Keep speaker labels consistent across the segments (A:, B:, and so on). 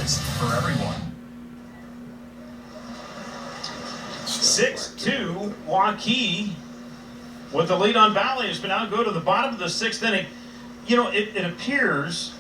A: fastest for everyone.
B: 6-2, Waukee with the lead on Valley as we now go to the bottom of the 6th inning. You know, it appears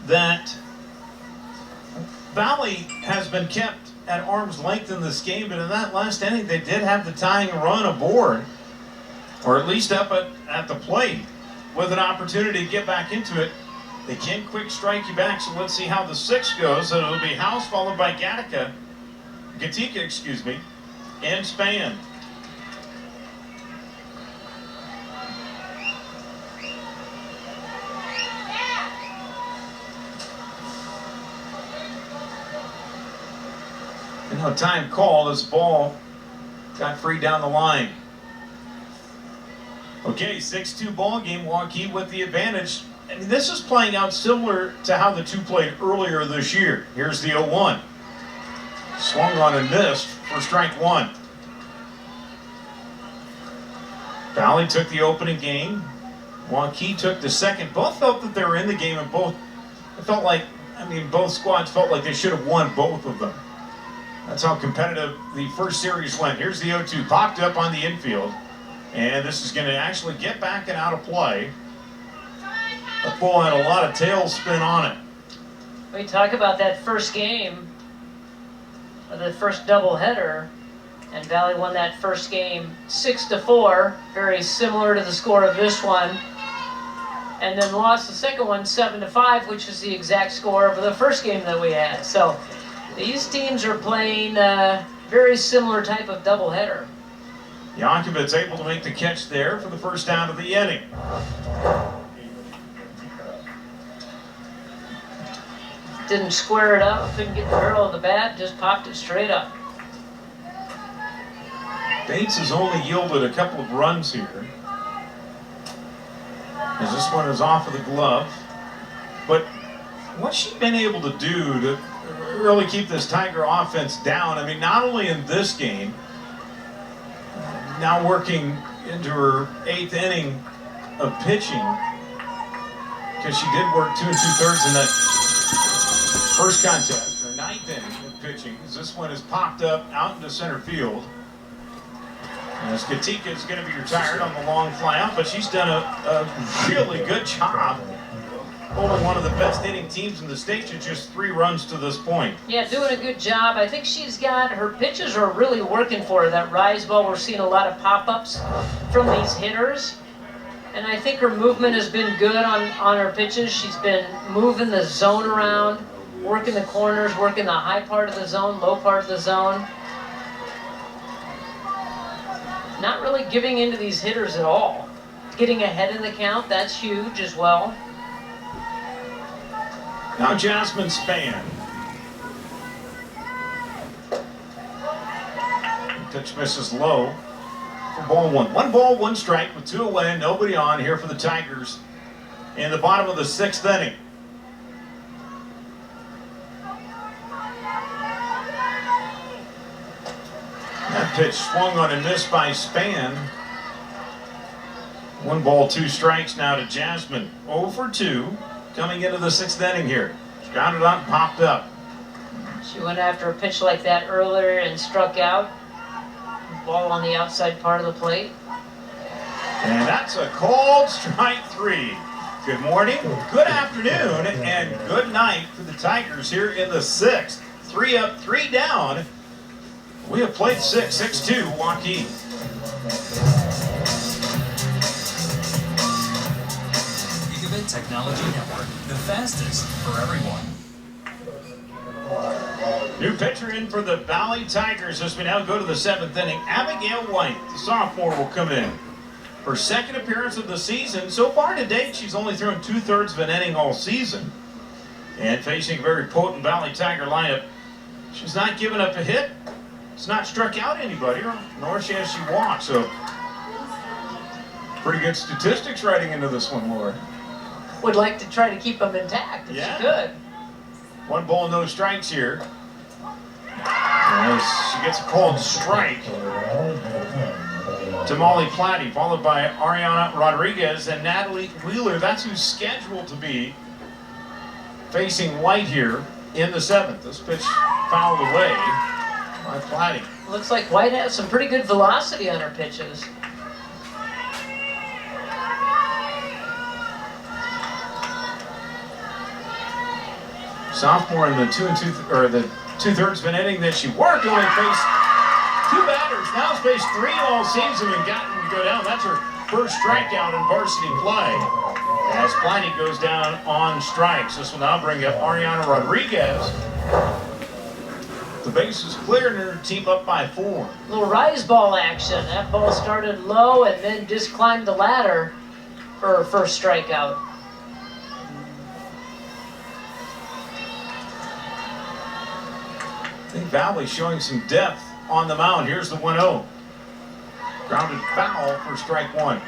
B: that Valley has been kept at arm's length in this game, but in that last inning they did have the tying run aboard, or at least up at the plate with an opportunity to get back into it. They can quick strike you back, so let's see how the 6th goes. So it'll be House followed by Gatica, excuse me, and Span. And no time call, this ball got free down the line. Okay, 6-2 ball game, Waukee with the advantage. I mean, this is playing out similar to how the two played earlier this year. Here's the 0-1. Swung on and missed for strike one. Valley took the opening game. Waukee took the second. Both felt that they were in the game, and both squads felt like they should have won both of them. That's how competitive the first series went. Here's the 0-2, popped up on the infield. And this is going to actually get back and out of play. The ball had a lot of tailspin on it.
C: We talk about that first game, the first doubleheader, and Valley won that first game 6-4, very similar to the score of this one. And then lost the second one 7-5, which is the exact score of the first game that we had. So these teams are playing a very similar type of doubleheader.
B: Yankovic's able to make the catch there for the first down of the inning.
C: Didn't square it up, couldn't get the barrel of the bat, just popped it straight up.
B: Bates has only yielded a couple of runs here, as this one is off of the glove. But what's she been able to do to really keep this Tiger offense down? I mean, not only in this game, now working into her 8th inning of pitching, because she did work 2 2/3 in that first contest, her 9th inning of pitching, as this one is popped up out into center field. And as Katika is going to be retired on the long fly out, but she's done a really good job holding one of the best hitting teams in the state to just 3 runs to this point.
C: Yeah, doing a good job. I think she's got, her pitches are really working for her. That rise ball, we're seeing a lot of pop-ups from these hitters. And I think her movement has been good on her pitches. She's been moving the zone around, working the corners, working the high part of the zone, low part of the zone. Not really giving into these hitters at all. Getting ahead in the count, that's huge as well.
B: Now Jasmine Span. Pitch misses low for ball 1. 1 ball, 1 strike with 2 away, nobody on here for the Tigers in the bottom of the 6th inning. That pitch swung on and missed by Span. 1 ball, 2 strikes now to Jasmine. 0 for 2 coming into the 6th inning here. Grounded out and popped up.
C: She went after a pitch like that earlier and struck out. Ball on the outside part of the plate.
B: And that's a called strike 3. Good morning, good afternoon, and good night for the Tigers here in the 6th. 3 up, 3 down. We have played 6-2 Waukee.
A: Gigabit Technology Network, the fastest for everyone.
B: New pitcher in for the Valley Tigers as we now go to the 7th inning. Abigail White, the sophomore, will come in. Her 2nd appearance of the season. So far to date, she's only thrown 2/3 of an inning all season. And facing a very potent Valley Tiger lineup, she's not given up a hit. It's not struck out anybody, nor has she walked. So pretty good statistics riding into this one, Laura.
C: Would like to try to keep them intact if she could.
B: 1 ball, no strikes here. As she gets a called strike to Molly Platty, followed by Ariana Rodriguez and Natalie Wheeler. That's who's scheduled to be facing White here in the 7th. This pitch fouled away by Platty.
C: Looks like White has some pretty good velocity on her pitches.
B: Sophomore in the 2/3 of an inning that she worked, only faced 2 batters. Now has faced 3 all season and gotten to go down. That's her first strikeout in varsity play. As Platty goes down on strikes. This will now bring up Ariana Rodriguez. The base is cleared and her team up by 4.
C: Little rise ball action. That ball started low and then just climbed the ladder for her first strikeout.
B: I think Valley showing some depth on the mound. Here's the 1-0. Grounded foul for strike 1.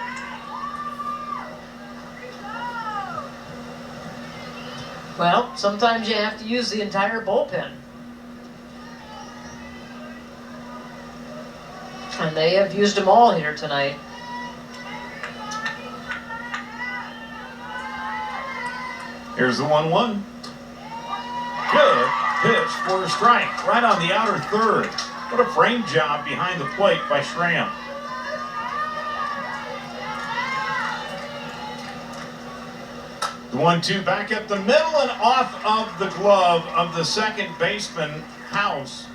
C: Well, sometimes you have to use the entire bullpen. And they have used them all here tonight.
B: Here's the 1-1. Good pitch for a strike. Right on the outer third. What a frame job behind the plate by Schramm. The 1-2 back up the middle and off of the glove of the second baseman, House.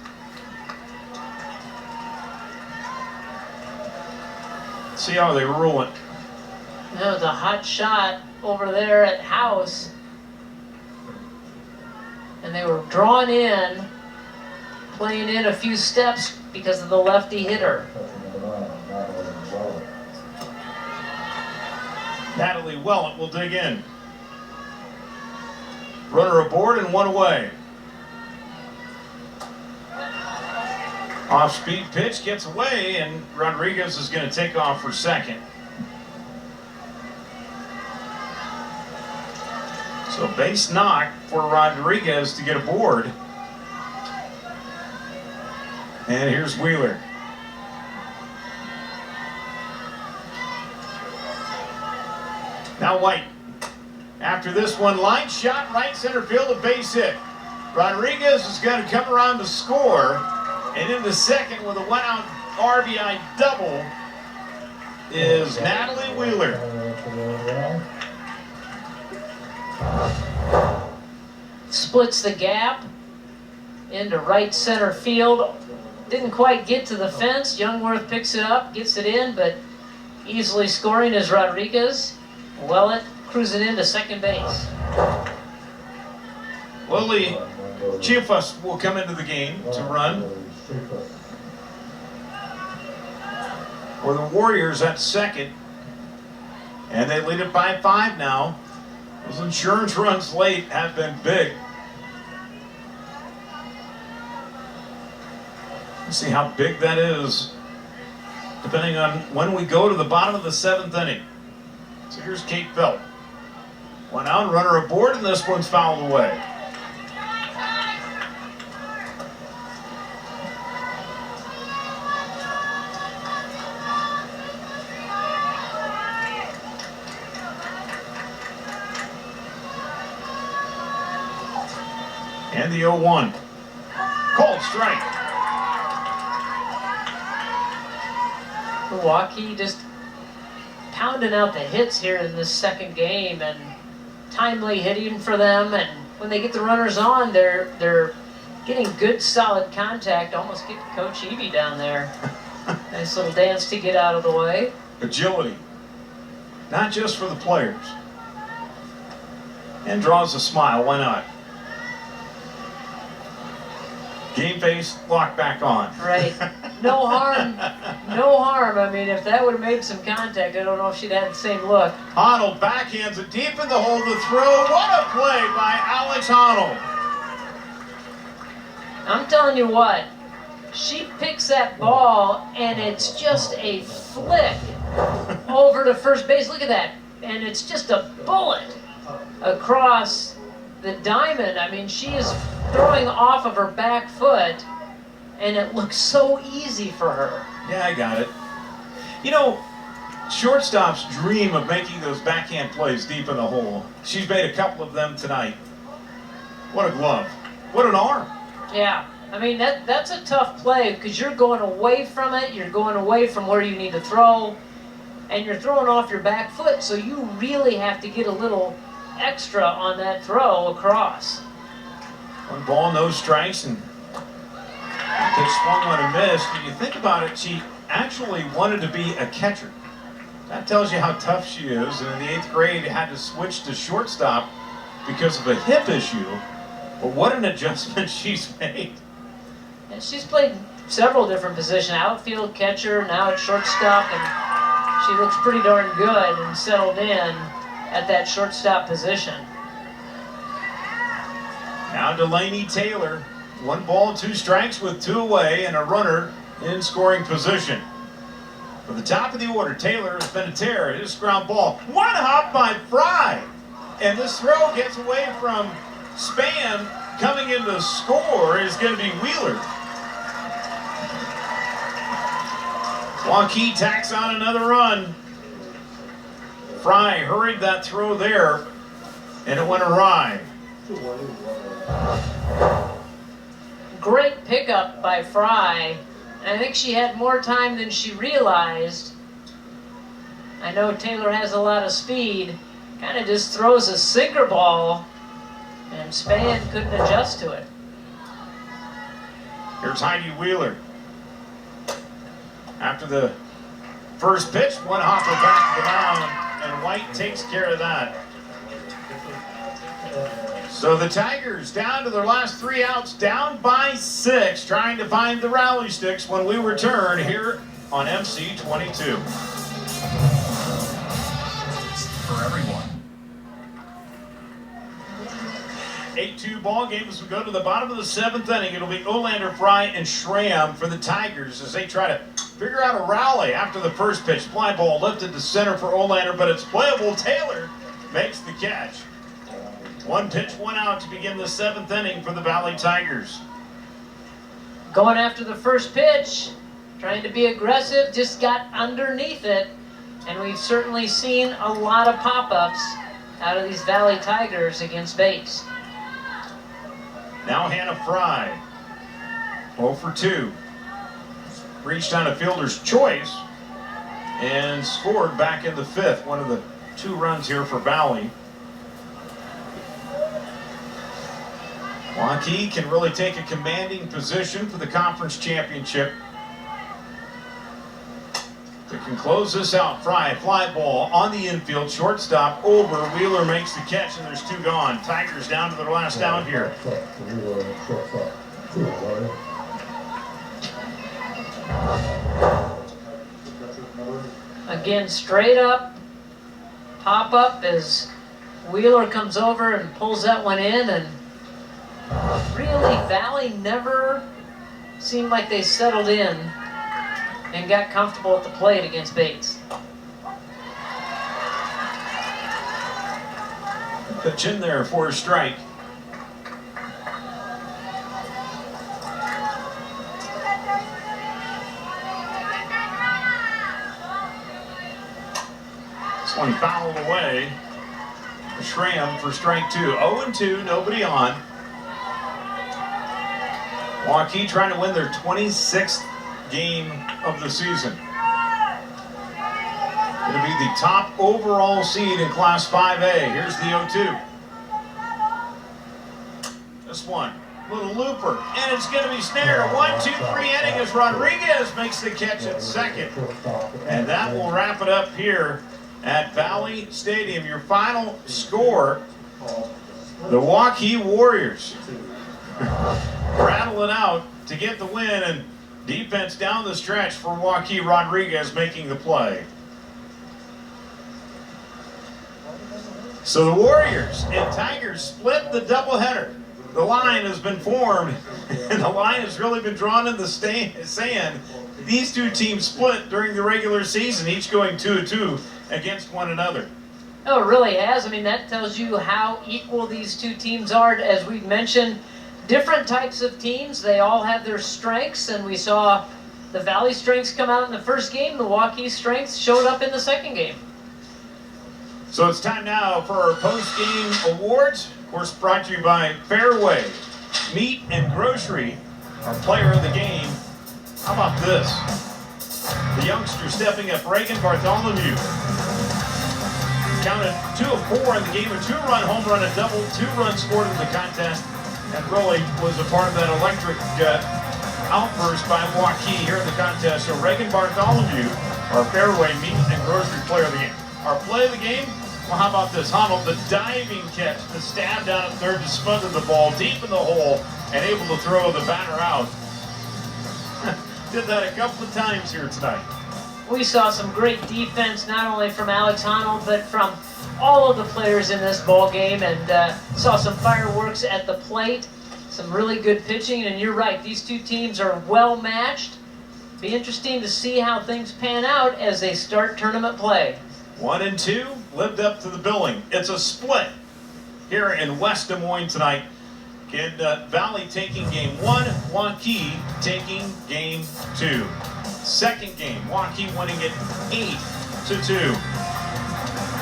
B: See how they rule it.
C: That was a hot shot over there at House. And they were drawn in, playing in a few steps because of the lefty hitter.
B: Natalie Wellett will dig in. Runner aboard and 1 away. Off-speed pitch gets away, and Rodriguez is going to take off for second. So base knock for Rodriguez to get aboard. And here's Wheeler. Now White. After this one, line shot, right center field, a base hit. Rodriguez is going to come around to score. And in the second, with a 1-out RBI double, is Natalie Wheeler.
C: Splits the gap into right center field. Didn't quite get to the fence. Youngworth picks it up, gets it in, but easily scoring is Rodriguez. Wellett cruising into second base.
B: Lily Chiafus will come into the game to run. For the Warriors at second. And they lead it by 5 now. Those insurance runs late have been big. Let's see how big that is, depending on when we go to the bottom of the 7th inning. So here's Kate Felt. 1 out, runner aboard, and this one's fouled away. And the 0-1. Called strike.
C: Waukee just pounding out the hits here in this second game, and timely hitting for them. And when they get the runners on, they're getting good, solid contact. Almost get Coach Evie down there. Nice little dance to get out of the way.
B: Agility, not just for the players. And draws a smile. Why not? Game face, lock back on.
C: Right. No harm. No harm. I mean, if that would have made some contact, I don't know if she'd had the same look.
B: Honnold backhands it deep in the hole to throw. What a play by Alex Honnold.
C: I'm telling you what, she picks that ball and it's just a flick over to first base. Look at that. And it's just a bullet across the diamond. I mean, she is throwing off of her back foot, and it looks so easy for her.
B: Yeah, I got it. You know, shortstops dream of making those backhand plays deep in the hole. She's made a couple of them tonight. What a glove. What an arm.
C: Yeah, I mean, that's a tough play because you're going away from it, you're going away from where you need to throw, and you're throwing off your back foot, so you really have to get a little extra on that throw across.
B: 1 ball, no strikes, and they swung on a miss. When you think about it, she actually wanted to be a catcher. That tells you how tough she is, and in the 8th grade had to switch to shortstop because of a hip issue. But what an adjustment she's made.
C: And she's played several different positions, outfield, catcher, now at shortstop, and she looks pretty darn good and settled in at that shortstop position.
B: Now Delaney Taylor, 1 ball, 2 strikes with 2 away and a runner in scoring position. For the top of the order, Taylor has been a terror. His ground ball, 1 hop by Fry, and this throw gets away from Span. Coming in to score is going to be Wheeler. Waukee tacks on another run. Fry hurried that throw there, and it went awry.
C: Great pickup by Fry. I think she had more time than she realized. I know Taylor has a lot of speed. Kind of just throws a sinker ball, and Span couldn't adjust to it.
B: Here's Heidi Wheeler. After the first pitch, 1 hopper back to the mound, and White takes care of that. So the Tigers down to their last 3 outs, down by 6, trying to find the rally sticks when we return here on MC 22.
A: For everyone.
B: 8-2 ball game as we go to the bottom of the 7th inning. It'll be Olander, Fry, and Schramm for the Tigers as they try to figure out a rally after the first pitch. Fly ball lifted to center for Olander, but it's playable. Taylor makes the catch. 1 pitch, 1 out to begin the 7th inning for the Valley Tigers.
C: Going after the first pitch, trying to be aggressive, just got underneath it, and we've certainly seen a lot of pop-ups out of these Valley Tigers against Bates.
B: Now Hannah Fry, 0 for 2. Reached on a fielder's choice and scored back in the 5th. One of the 2 runs here for Valley. Waukee can really take a commanding position for the conference championship. They can close this out. Fry, fly ball on the infield, shortstop over. Wheeler makes the catch, and there's 2 gone. Tigers down to their last out here.
C: Again, straight up, pop up as Wheeler comes over and pulls that one in, and really, Valley never seemed like they settled in and got comfortable at the plate against Bates.
B: Pitch in there for a strike. This one fouled away. Schramm for strike 2. 0-2, nobody on. Waukee trying to win their 26th game of the season. It'll be the top overall seed in Class 5A. Here's the 0-2. This one, little looper, and it's going to be snared. A 1-2-3 inning as Rodriguez makes the catch at second. And that will wrap it up here at Valley Stadium. Your final score, the Waukee Warriors rattle it out to get the win, and defense down the stretch for Waukee. Rodriguez making the play. So the Warriors and Tigers split the doubleheader. The line has been formed, and the line has really been drawn in the sand. These 2 teams split during the regular season, each going 2-2 against one another.
C: Oh, it really has. I mean, that tells you how equal these 2 teams are. As we've mentioned, different types of teams. They all have their strengths, and we saw the Valley strengths come out in the first game. The Waukee strengths showed up in the second game.
B: So it's time now for our post-game awards. Of course, brought to you by Fairway. Meat and Grocery, our player of the game. How about this? The youngster stepping up, Reagan Bartholomew. Counted 2 of 4 in the game, a 2-run home run, a double, 2 runs scored in the contest, and really was a part of that electric outburst by Waukee here in the contest. So Reagan Bartholomew, our fairway meat and grocery player of the game. Our play of the game, well, how about this? Honnold, the diving catch, the stab down at third to smother the ball deep in the hole and able to throw the batter out. Did that a couple of times here tonight.
C: We saw some great defense, not only from Alex Honnold, but from all of the players in this ball game, and saw some fireworks at the plate, some really good pitching, and you're right, these two teams are well matched. Be interesting to see how things pan out as they start tournament play.
B: 1 and 2 lived up to the billing. It's a split here in West Des Moines tonight. Kid Valley taking game 1, Waukee taking game 2. Second game, Waukee winning it 8-2.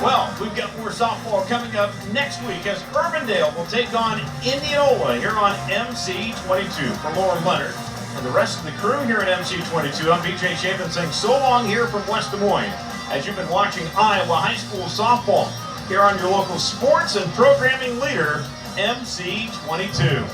B: Well, we've got more softball coming up next week as Urbandale will take on Indianola here on MC22. For Lauren Leonard and the rest of the crew here at MC22, I'm BJ Chapin saying so long here from West Des Moines as you've been watching Iowa High School softball here on your local sports and programming leader, MC22.